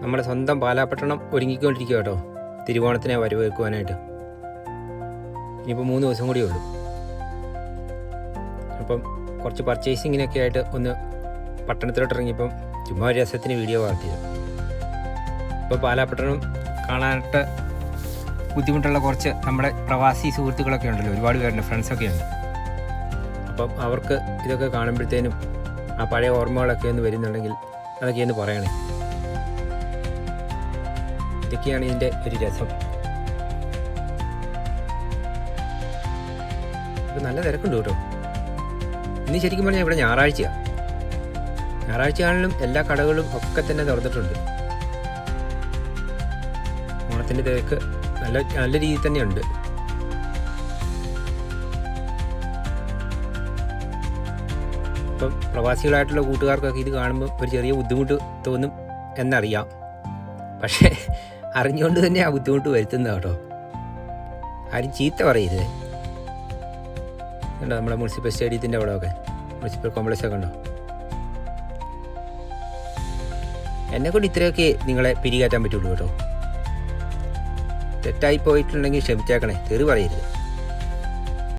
നമ്മുടെ സ്വന്തം പാലാപ്പട്ടണം ഒരുങ്ങിക്കൊണ്ടിരിക്കുക കേട്ടോ, തിരുവോണത്തിനെ വരവേൽക്കുവാനായിട്ട്. ഇനിയിപ്പോൾ 3 ദിവസം കൂടിയേ ഉള്ളൂ. അപ്പം കുറച്ച് പർച്ചേസിങ്ങിനൊക്കെ ആയിട്ട് ഒന്ന് പട്ടണത്തിലോട്ട് ഇറങ്ങിയപ്പം ചുമ്മാ ഒരു രസത്തിന് വീഡിയോ വാർത്തിയത്. ഇപ്പോൾ പാലാപ്പട്ടണം കാണാനായിട്ട് ബുദ്ധിമുട്ടുള്ള കുറച്ച് നമ്മുടെ പ്രവാസി സുഹൃത്തുക്കളൊക്കെ ഉണ്ടല്ലോ, ഒരുപാട് പേരുണ്ട്, ഫ്രണ്ട്സൊക്കെ ഉണ്ട്. അപ്പം അവർക്ക് ഇതൊക്കെ കാണുമ്പോഴത്തേനും ആ പഴയ ഓർമ്മകളൊക്കെ ഒന്ന് വരുന്നുണ്ടെങ്കിൽ അതൊക്കെ ഒന്ന് പറയണേ. ഇതൊക്കെയാണ് ഇതിൻ്റെ ഒരു രസം. ഇപ്പം നല്ല തിരക്കുണ്ട് കേട്ടോ. ഇന്ന് ശരിക്കും പറഞ്ഞാൽ ഇവിടെ ഞായറാഴ്ചയാണ്. ഞായറാഴ്ചയാണെങ്കിലും എല്ലാ കടകളും ഒക്കെ തന്നെ തുറന്നിട്ടുണ്ട്. ഓണത്തിൻ്റെ തിരക്ക് നല്ല രീതിയിൽ തന്നെയുണ്ട്. ഇപ്പം പ്രവാസികളായിട്ടുള്ള കൂട്ടുകാർക്കൊക്കെ ഇത് കാണുമ്പോൾ ഒരു ചെറിയ ബുദ്ധിമുട്ട് തോന്നും എന്നറിയാം. പക്ഷേ അറിഞ്ഞുകൊണ്ട് തന്നെ ആ ബുദ്ധിമുട്ട് വരുത്തുന്നത് കേട്ടോ. ആരും ചീത്ത പറയരുത്. ഉണ്ടോ നമ്മുടെ മുനിസിപ്പൽ സ്റ്റേഡിയത്തിൻ്റെ അവിടെയൊക്കെ, മുനിസിപ്പൽ കോംപ്ലക്സൊക്കെ ഉണ്ടോ? എന്നെക്കൊണ്ട് ഇത്രയൊക്കെ നിങ്ങളെ പിരികേറ്റാൻ പറ്റുള്ളൂ കേട്ടോ. തെറ്റായി പോയിട്ടുണ്ടെങ്കിൽ ക്ഷമിച്ചേക്കണേ, തെറി പറയരുത്.